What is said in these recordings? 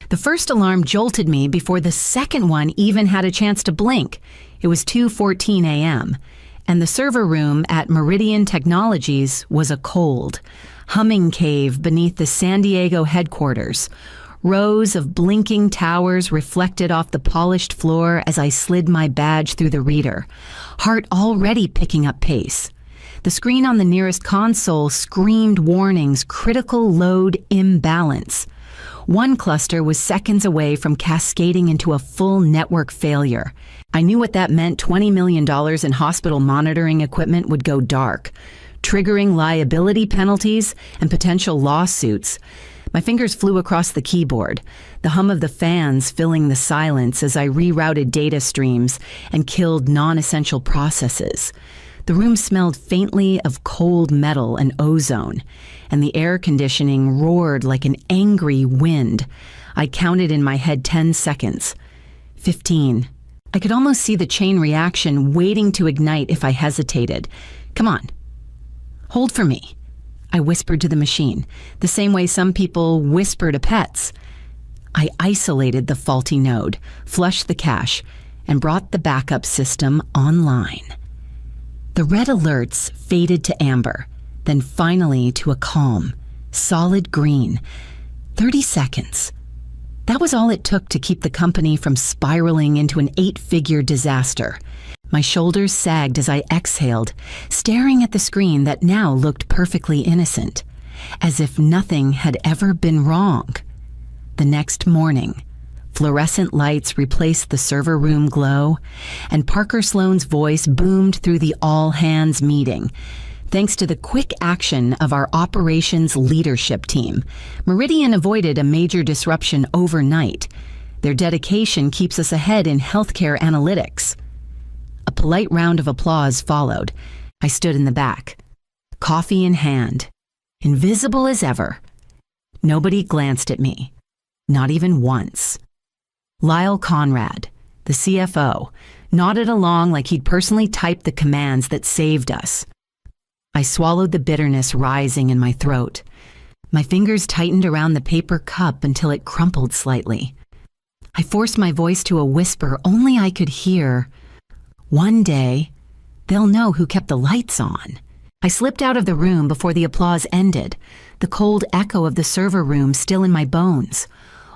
The first alarm jolted me before the second one even had a chance to blink. It was 2:14 a.m., and the server room at Meridian Technologies was a cold, humming cave beneath the San Diego headquarters. Rows of blinking towers reflected off the polished floor as I slid my badge through the reader, heart already picking up pace. The screen on the nearest console screamed warnings, critical load imbalance. One cluster was seconds away from cascading into a full network failure. I knew what that meant. $20 million in hospital monitoring equipment would go dark, triggering liability penalties and potential lawsuits. My fingers flew across the keyboard, the hum of the fans filling the silence as I rerouted data streams and killed non-essential processes. The room smelled faintly of cold metal and ozone, and the air conditioning roared like an angry wind. I counted in my head 10 seconds. 15. I could almost see the chain reaction waiting to ignite if I hesitated. Come on. Hold for me. I whispered to the machine, the same way some people whisper to pets. I isolated the faulty node, flushed the cache, and brought the backup system online. The red alerts faded to amber, then finally to a calm, solid green. 30 seconds. That was all it took to keep the company from spiraling into an 8-figure disaster. My shoulders sagged as I exhaled, staring at the screen that now looked perfectly innocent, as if nothing had ever been wrong. The next morning, fluorescent lights replaced the server room glow, and Parker Sloan's voice boomed through the all-hands meeting. Thanks to the quick action of our operations leadership team, Meridian avoided a major disruption overnight. Their dedication keeps us ahead in healthcare analytics. A polite round of applause followed. I stood in the back, coffee in hand, invisible as ever. Nobody glanced at me, not even once. Lyle Conrad, the CFO, nodded along like he'd personally typed the commands that saved us. I swallowed the bitterness rising in my throat. My fingers tightened around the paper cup until it crumpled slightly. I forced my voice to a whisper only I could hear. One day, they'll know who kept the lights on. I slipped out of the room before the applause ended, the cold echo of the server room still in my bones.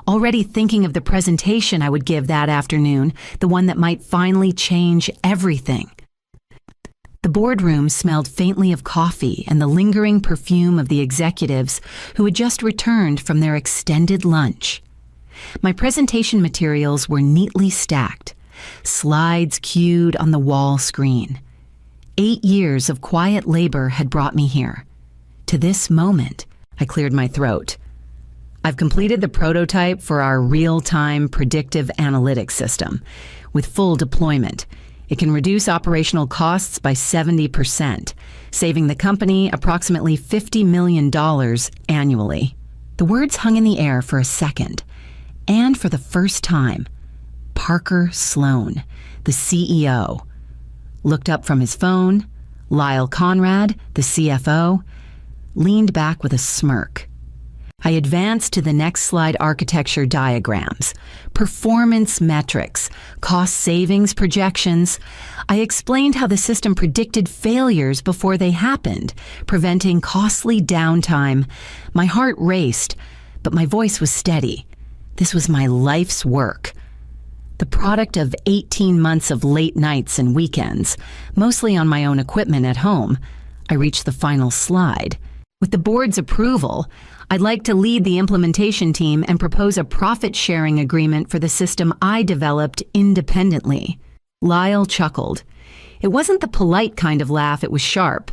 Already thinking of the presentation I would give that afternoon, the one that might finally change everything. The boardroom smelled faintly of coffee and the lingering perfume of the executives who had just returned from their extended lunch. My presentation materials were neatly stacked, slides queued on the wall screen. 8 years of quiet labor had brought me here. To this moment, I cleared my throat. I've completed the prototype for our real-time predictive analytics system. With full deployment, it can reduce operational costs by 70%, saving the company approximately $50 million annually. The words hung in the air for a second, and for the first time, Parker Sloan, the CEO, looked up from his phone. Lyle Conrad, the CFO, leaned back with a smirk. I advanced to the next slide: architecture diagrams, performance metrics, cost savings projections. I explained how the system predicted failures before they happened, preventing costly downtime. My heart raced, but my voice was steady. This was my life's work. The product of 18 months of late nights and weekends, mostly on my own equipment at home. I reached the final slide. With the board's approval, I'd like to lead the implementation team and propose a profit-sharing agreement for the system I developed independently. Lyle chuckled. It wasn't the polite kind of laugh, it was sharp,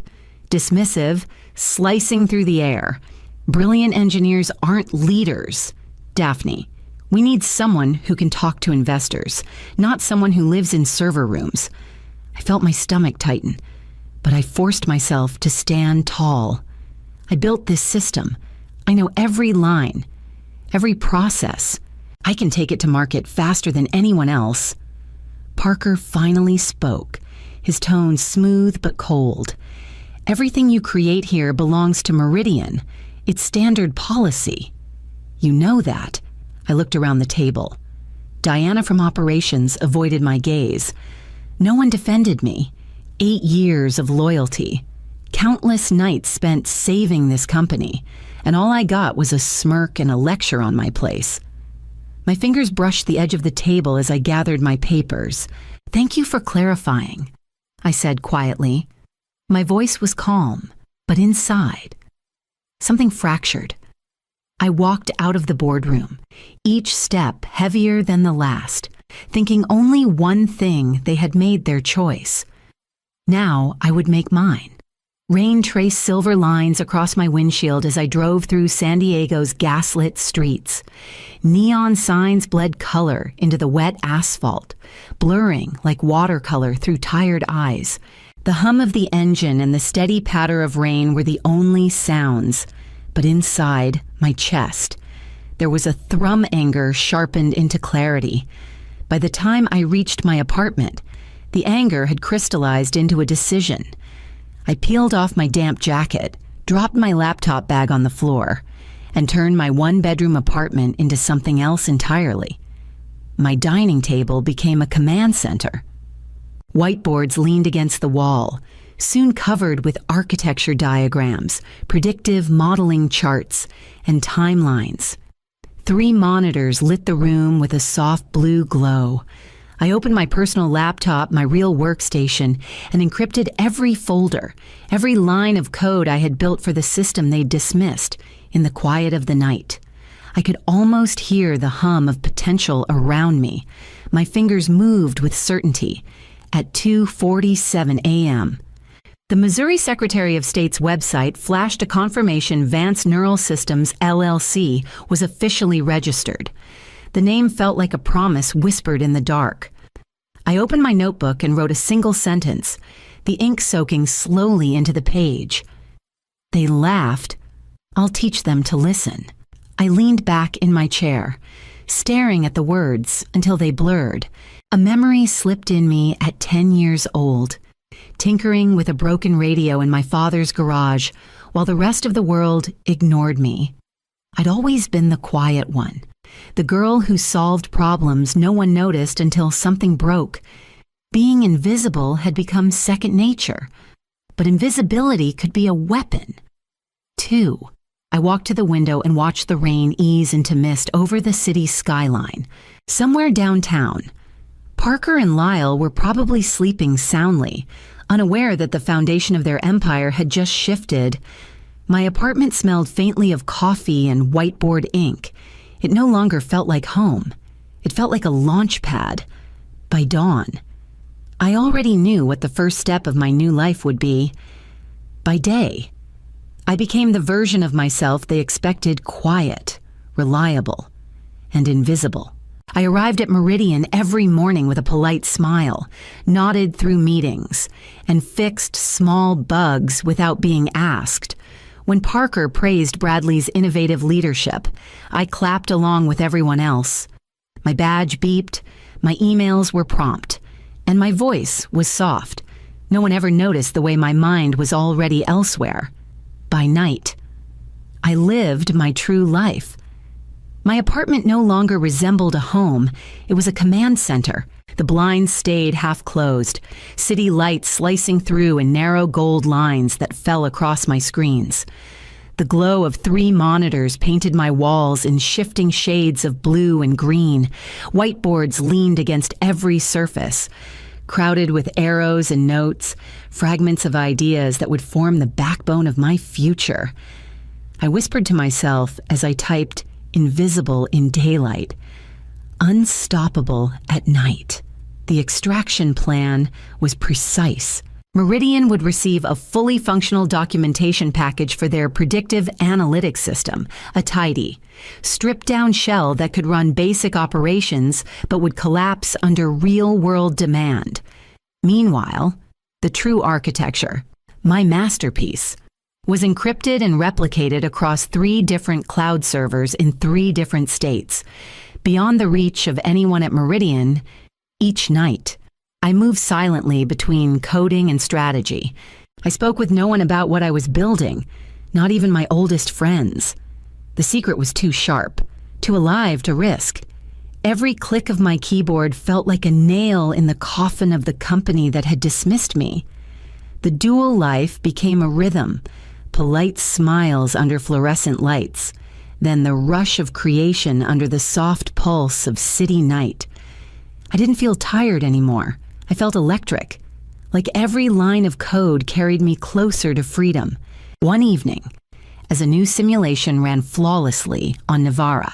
dismissive, slicing through the air. Brilliant engineers aren't leaders. Daphne, we need someone who can talk to investors, not someone who lives in server rooms. I felt my stomach tighten, but I forced myself to stand tall. I built this system. I know every line, every process. I can take it to market faster than anyone else. Parker finally spoke, his tone smooth but cold. Everything you create here belongs to Meridian. It's standard policy. You know that. I looked around the table. Diana from operations avoided my gaze. No one defended me. 8 years of loyalty. Countless nights spent saving this company, and all I got was a smirk and a lecture on my place. My fingers brushed the edge of the table as I gathered my papers. "Thank you for clarifying," I said quietly. My voice was calm, but inside, something fractured. I walked out of the boardroom, each step heavier than the last, thinking only one thing: they had made their choice. Now I would make mine. Rain traced silver lines across my windshield as I drove through San Diego's gaslit streets. Neon signs bled color into the wet asphalt, blurring like watercolor through tired eyes. The hum of the engine and the steady patter of rain were the only sounds. But inside my chest, there was a thrum anger sharpened into clarity. By the time I reached my apartment, the anger had crystallized into a decision. I peeled off my damp jacket, dropped my laptop bag on the floor, and turned my one-bedroom apartment into something else entirely. My dining table became a command center. Whiteboards leaned against the wall, soon covered with architecture diagrams, predictive modeling charts, and timelines. 3 monitors lit the room with a soft blue glow. I opened my personal laptop, my real workstation, and encrypted every folder, every line of code I had built for the system they'd dismissed in the quiet of the night. I could almost hear the hum of potential around me. My fingers moved with certainty. At 2:47 a.m., the Missouri Secretary of State's website flashed a confirmation Vance Neural Systems, LLC, was officially registered. The name felt like a promise whispered in the dark. I opened my notebook and wrote a single sentence, the ink soaking slowly into the page. They laughed. I'll teach them to listen. I leaned back in my chair, staring at the words until they blurred. A memory slipped in me at 10 years old, tinkering with a broken radio in my father's garage while the rest of the world ignored me. I'd always been the quiet one, the girl who solved problems no one noticed until something broke. Being invisible had become second nature, but invisibility could be a weapon, too. I walked to the window and watched the rain ease into mist over the city skyline. Somewhere downtown, Parker and Lyle were probably sleeping soundly, unaware that the foundation of their empire had just shifted. My apartment smelled faintly of coffee and whiteboard ink. It no longer felt like home. It felt like a launch pad. By dawn, I already knew what the first step of my new life would be. By day, I became the version of myself they expected: quiet, reliable, and invisible. I arrived at Meridian every morning with a polite smile, nodded through meetings, and fixed small bugs without being asked. When Parker praised Bradley's innovative leadership, I clapped along with everyone else. My badge beeped, my emails were prompt, and my voice was soft. No one ever noticed the way my mind was already elsewhere. By night, I lived my true life. My apartment no longer resembled a home. It was a command center. The blinds stayed half closed, city lights slicing through in narrow gold lines that fell across my screens. The glow of 3 monitors painted my walls in shifting shades of blue and green. Whiteboards leaned against every surface, crowded with arrows and notes, fragments of ideas that would form the backbone of my future. I whispered to myself as I typed, invisible in daylight, unstoppable at night. The extraction plan was precise. Meridian would receive a fully functional documentation package for their predictive analytics system, a tidy, stripped-down shell that could run basic operations but would collapse under real-world demand. Meanwhile, the true architecture, my masterpiece, was encrypted and replicated across 3 different cloud servers in 3 different states, beyond the reach of anyone at Meridian. Each night, I moved silently between coding and strategy. I spoke with no one about what I was building, not even my oldest friends. The secret was too sharp, too alive to risk. Every click of my keyboard felt like a nail in the coffin of the company that had dismissed me. The dual life became a rhythm, polite smiles under fluorescent lights, then the rush of creation under the soft pulse of city night. I didn't feel tired anymore. I felt electric, like every line of code carried me closer to freedom. One evening, as a new simulation ran flawlessly on Navara,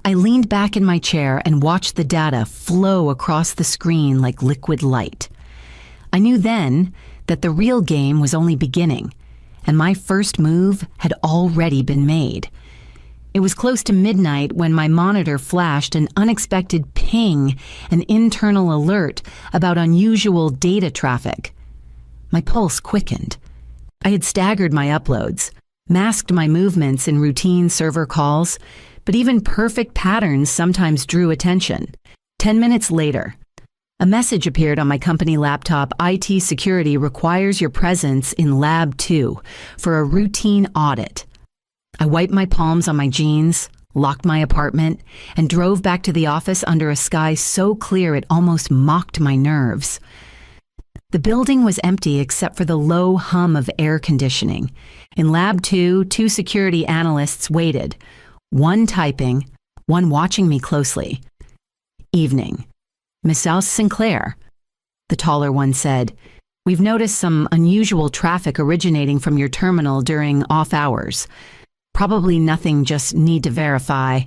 I leaned back in my chair and watched the data flow across the screen like liquid light. I knew then that the real game was only beginning, and my first move had already been made. It was close to midnight when my monitor flashed an unexpected ping, an internal alert about unusual data traffic. My pulse quickened. I had staggered my uploads, masked my movements in routine server calls, but even perfect patterns sometimes drew attention. 10 minutes later, a message appeared on my company laptop. IT security requires your presence in Lab 2 for a routine audit. I wiped my palms on my jeans, locked my apartment, and drove back to the office under a sky so clear it almost mocked my nerves. The building was empty except for the low hum of air conditioning. In Lab 2, 2 security analysts waited, one typing, one watching me closely. Evening. Miss Sinclair, the taller one said, "We've noticed some unusual traffic originating from your terminal during off hours. Probably nothing, just need to verify."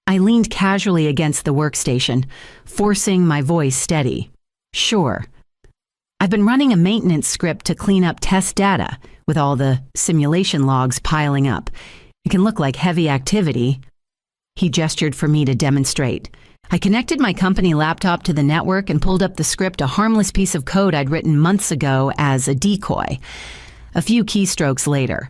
I leaned casually against the workstation, forcing my voice steady. "Sure. I've been running a maintenance script to clean up test data, with all the simulation logs piling up. It can look like heavy activity." He gestured for me to demonstrate. I connected my company laptop to the network and pulled up the script, a harmless piece of code I'd written months ago as a decoy. A few keystrokes later,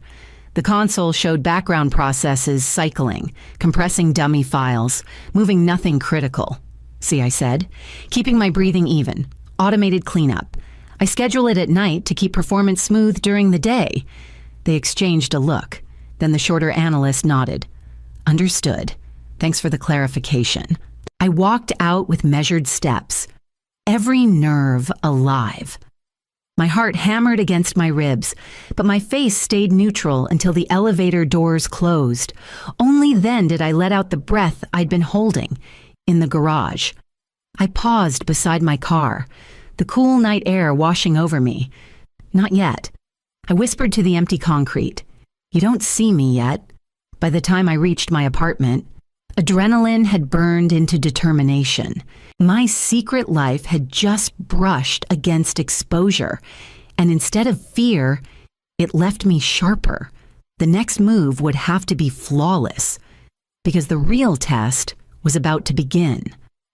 the console showed background processes cycling, compressing dummy files, moving nothing critical. "See," I said, "keeping my breathing even. Automated cleanup. I schedule it at night to keep performance smooth during the day." They exchanged a look. Then the shorter analyst nodded. "Understood. Thanks for the clarification." I walked out with measured steps, every nerve alive. My heart hammered against my ribs, but my face stayed neutral until the elevator doors closed. Only then did I let out the breath I'd been holding, in the garage. I paused beside my car, the cool night air washing over me. "Not yet." I whispered to the empty concrete. "You don't see me yet." By the time I reached my apartment, adrenaline had burned into determination. My secret life had just brushed against exposure, and instead of fear, it left me sharper. The next move would have to be flawless, because the real test was about to begin.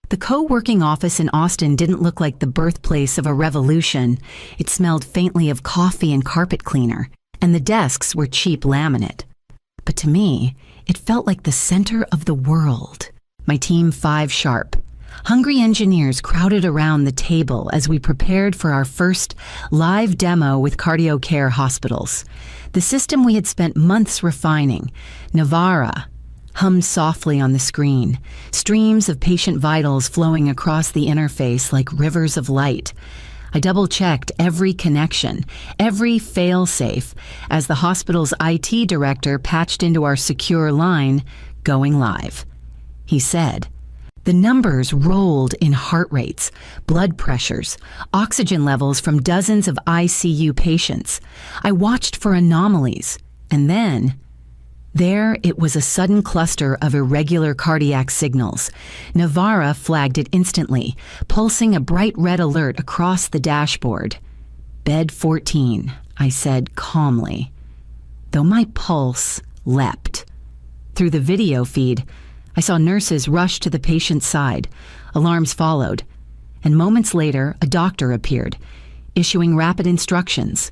The co-working office in Austin didn't look like the birthplace of a revolution. It smelled faintly of coffee and carpet cleaner, and the desks were cheap laminate. But to me, it felt like the center of the world. My team 5 sharp. Hungry engineers crowded around the table as we prepared for our first live demo with CardioCare hospitals. The system we had spent months refining, Navara, hummed softly on the screen, streams of patient vitals flowing across the interface like rivers of light. I double-checked every connection, every fail-safe, as the hospital's IT director patched into our secure line, going live. He said, the numbers rolled in heart rates, blood pressures, oxygen levels from dozens of ICU patients. I watched for anomalies, and then there it was, a sudden cluster of irregular cardiac signals. Navara flagged it instantly, pulsing a bright red alert across the dashboard. "Bed 14, I said calmly, though my pulse leapt. Through the video feed, I saw nurses rush to the patient's side. Alarms followed, and moments later, a doctor appeared, issuing rapid instructions.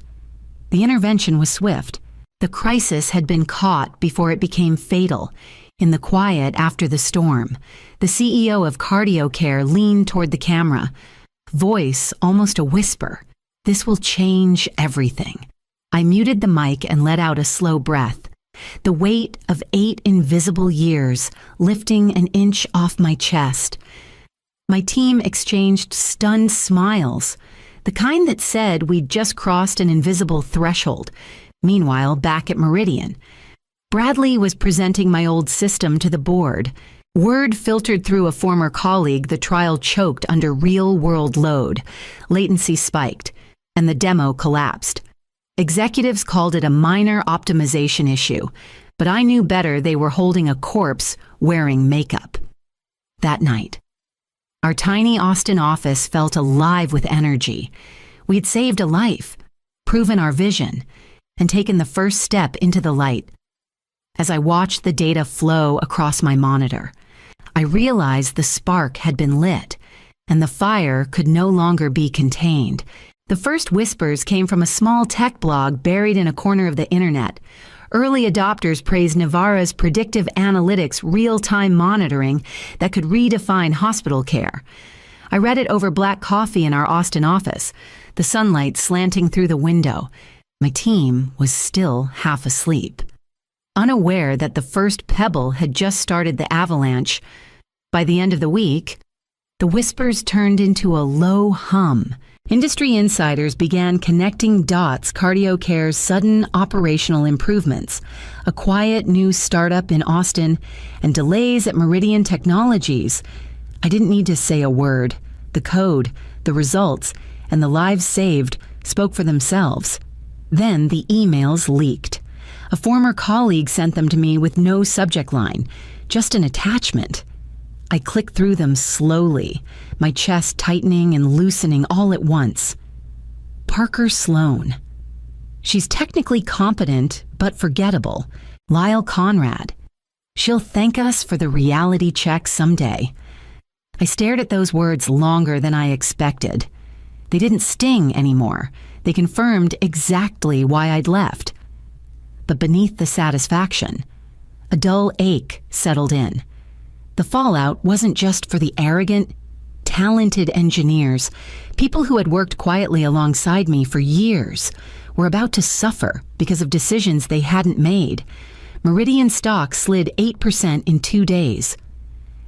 The intervention was swift. The crisis had been caught before it became fatal. In the quiet after the storm, the CEO of CardioCare leaned toward the camera, voice almost a whisper. "This will change everything." I muted the mic and let out a slow breath. the weight of 8 invisible years lifting an inch off my chest. My team exchanged stunned smiles, the kind that said we'd just crossed an invisible threshold. Meanwhile, back at Meridian, Bradley was presenting my old system to the board. Word filtered through a former colleague the trial choked under real-world load. Latency spiked, and the demo collapsed. Executives called it a minor optimization issue, but I knew better. They were holding a corpse wearing makeup. That night, our tiny Austin office felt alive with energy. We had saved a life, proven our vision, and taken the first step into the light. As I watched the data flow across my monitor, I realized the spark had been lit, and the fire could no longer be contained. The first whispers came from a small tech blog buried in a corner of the internet. Early adopters praised Navarra's predictive analytics real-time monitoring that could redefine hospital care. I read it over black coffee in our Austin office, the sunlight slanting through the window. My team was still half asleep, unaware that the first pebble had just started the avalanche. By the end of the week, the whispers turned into a low hum. Industry insiders began connecting dots: CardioCare's sudden operational improvements, a quiet new startup in Austin, and delays at Meridian Technologies. I didn't need to say a word. The code, the results, and the lives saved spoke for themselves. Then the emails leaked. A former colleague sent them to me with no subject line, just an attachment. I clicked through them slowly, my chest tightening and loosening all at once. Parker Sloan. She's technically competent, but forgettable. Lyle Conrad. She'll thank us for the reality check someday. I stared at those words longer than I expected. They didn't sting anymore. They confirmed exactly why I'd left. But beneath the satisfaction, a dull ache settled in. The fallout wasn't just for the arrogant, talented engineers. People who had worked quietly alongside me for years were about to suffer because of decisions they hadn't made. Meridian stock slid 8% in 2 days.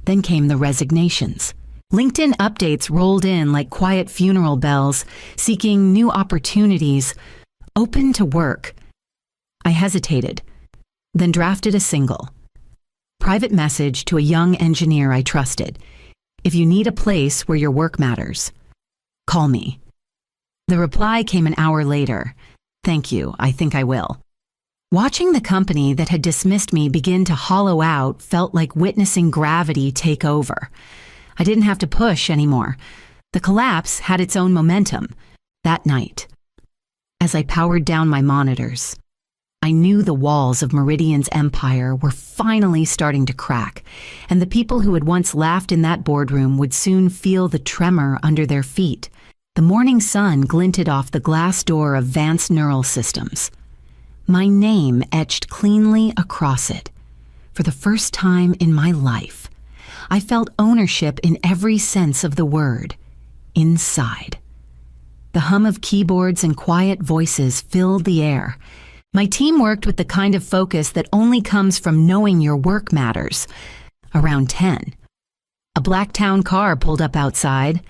Then came the resignations. LinkedIn updates rolled in like quiet funeral bells, seeking new opportunities. Open to work. I hesitated, then drafted a single private message to a young engineer I trusted. If you need a place where your work matters, call me. The reply came an hour later. Thank you, I think I will. Watching the company that had dismissed me begin to hollow out felt like witnessing gravity take over. I didn't have to push anymore. The collapse had its own momentum. That night, as I powered down my monitors, I knew the walls of Meridian's empire were finally starting to crack, and the people who had once laughed in that boardroom would soon feel the tremor under their feet. The morning sun glinted off the glass door of Vance Neural Systems. My name etched cleanly across it. For the first time in my life, I felt ownership in every sense of the word, inside. The hum of keyboards and quiet voices filled the air. My team worked with the kind of focus that only comes from knowing your work matters. Around 10, a black town car pulled up outside.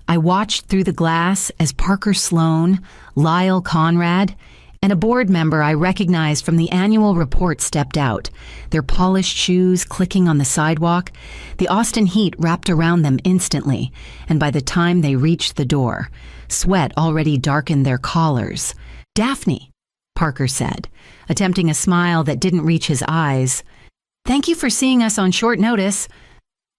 I watched through the glass as Parker Sloan, Lyle Conrad, and a board member I recognized from the annual report stepped out, their polished shoes clicking on the sidewalk. The Austin heat wrapped around them instantly, and by the time they reached the door, sweat already darkened their collars. "Daphne," Parker said, attempting a smile that didn't reach his eyes. "Thank you for seeing us on short notice."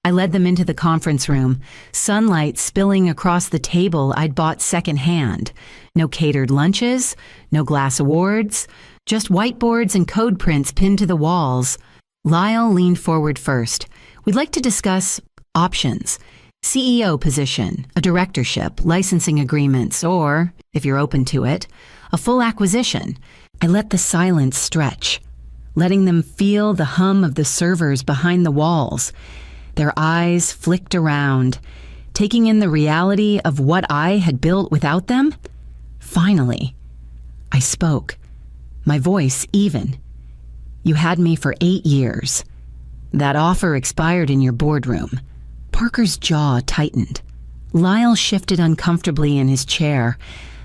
I led them into the conference room, sunlight spilling across the table I'd bought secondhand. No catered lunches, no glass awards, just whiteboards and code prints pinned to the walls. Lyle leaned forward first. "We'd like to discuss options. CEO position, a directorship, licensing agreements, or, if you're open to it, a full acquisition." I let the silence stretch, letting them feel the hum of the servers behind the walls. Their eyes flicked around, taking in the reality of what I had built without them. Finally, I spoke, my voice even. You had me for 8 years. That offer expired in your boardroom." Parker's jaw tightened. Lyle shifted uncomfortably in his chair.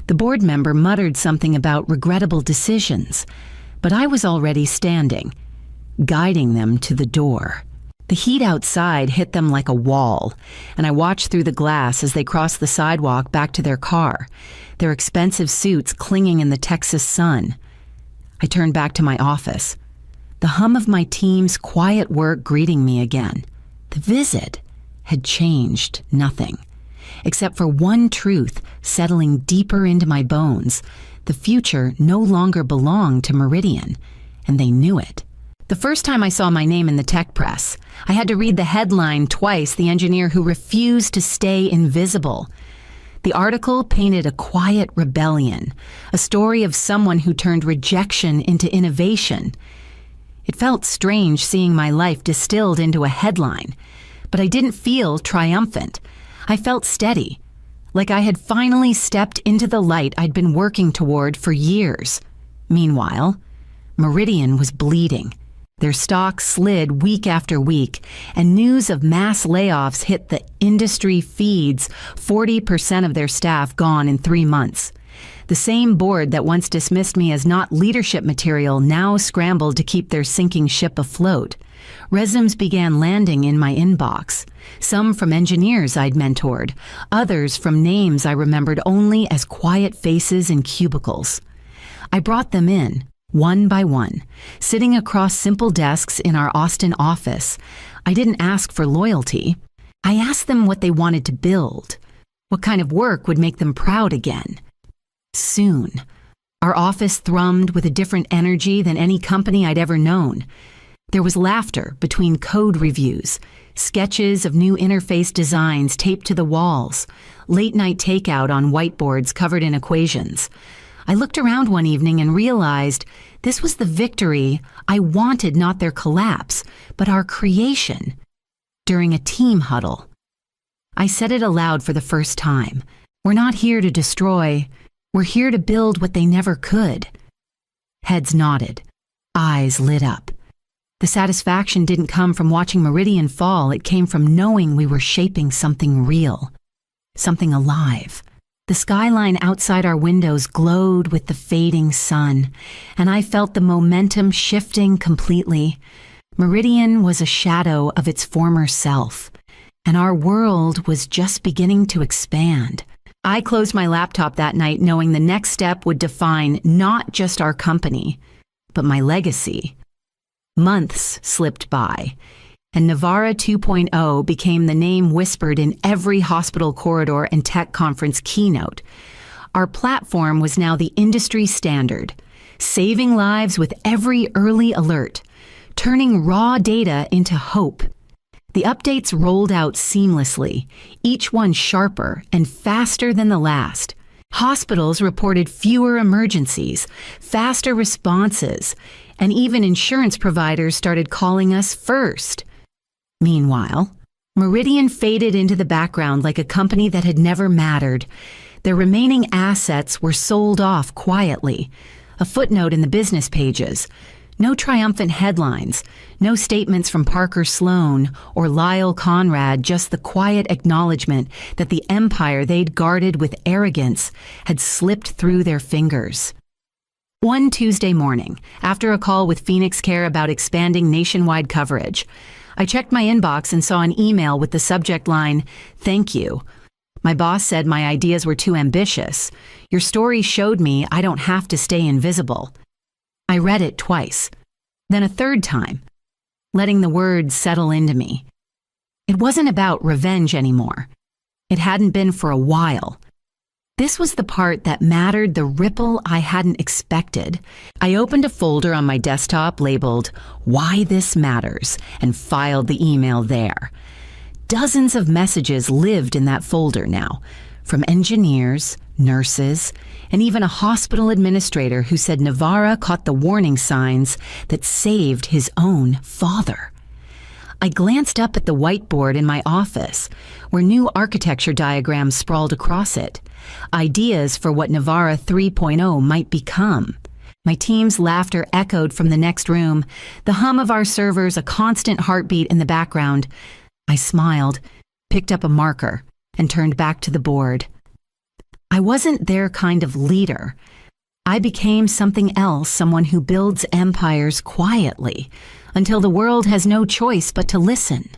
The board member muttered something about regrettable decisions, but I was already standing, guiding them to the door. The heat outside hit them like a wall, and I watched through the glass as they crossed the sidewalk back to their car, their expensive suits clinging in the Texas sun. I turned back to my office, the hum of my team's quiet work greeting me again. The visit had changed nothing, except for one truth settling deeper into my bones. The future no longer belonged to Meridian, and they knew it. The first time I saw my name in the tech press, I had to read the headline twice, "The engineer who refused to stay invisible." The article painted a quiet rebellion, a story of someone who turned rejection into innovation. It felt strange seeing my life distilled into a headline, but I didn't feel triumphant. I felt steady, like I had finally stepped into the light I'd been working toward for years. Meanwhile, Meridian was bleeding. Their stock slid week after week, and news of mass layoffs hit the industry feeds, 40% of their staff gone in 3 months. The same board that once dismissed me as not leadership material now scrambled to keep their sinking ship afloat. Resumes began landing in my inbox, some from engineers I'd mentored, others from names I remembered only as quiet faces in cubicles. I brought them in, one by one, sitting across simple desks in our Austin office. I didn't ask for loyalty. I asked them what they wanted to build, what kind of work would make them proud again. Soon, our office thrummed with a different energy than any company I'd ever known. There was laughter between code reviews, sketches of new interface designs taped to the walls, late-night takeout on whiteboards covered in equations. I looked around one evening and realized this was the victory I wanted, not their collapse, but our creation. During a team huddle, I said it aloud for the first time. "We're not here to destroy. We're here to build what they never could." Heads nodded. Eyes lit up. The satisfaction didn't come from watching Meridian fall. It came from knowing we were shaping something real, something alive. The skyline outside our windows glowed with the fading sun, and I felt the momentum shifting completely. Meridian was a shadow of its former self, and our world was just beginning to expand. I closed my laptop that night knowing the next step would define not just our company, but my legacy. Months slipped by, and Navarra 2.0 became the name whispered in every hospital corridor and tech conference keynote. Our platform was now the industry standard, saving lives with every early alert, turning raw data into hope. The updates rolled out seamlessly, each one sharper and faster than the last. Hospitals reported fewer emergencies, faster responses, and even insurance providers started calling us first. Meanwhile, Meridian faded into the background like a company that had never mattered. Their remaining assets were sold off quietly, a footnote in the business pages. No triumphant headlines, no statements from Parker Sloan or Lyle Conrad, just the quiet acknowledgement that the empire they'd guarded with arrogance had slipped through their fingers. One Tuesday morning, after a call with Phoenix Care about expanding nationwide coverage, I checked my inbox and saw an email with the subject line, "Thank you. My boss said my ideas were too ambitious. Your story showed me I don't have to stay invisible." I read it twice, then a third time, letting the words settle into me. It wasn't about revenge anymore. It hadn't been for a while. This was the part that mattered, the ripple I hadn't expected. I opened a folder on my desktop labeled "Why This Matters" and filed the email there. Dozens of messages lived in that folder now, from engineers, nurses, and even a hospital administrator who said Navarra caught the warning signs that saved his own father. I glanced up at the whiteboard in my office, where new architecture diagrams sprawled across it, ideas for what Navarra 3.0 might become. My team's laughter echoed from the next room, the hum of our servers a constant heartbeat in the background. I smiled, picked up a marker, and turned back to the board. I wasn't their kind of leader. I became something else, someone who builds empires quietly, until the world has no choice but to listen.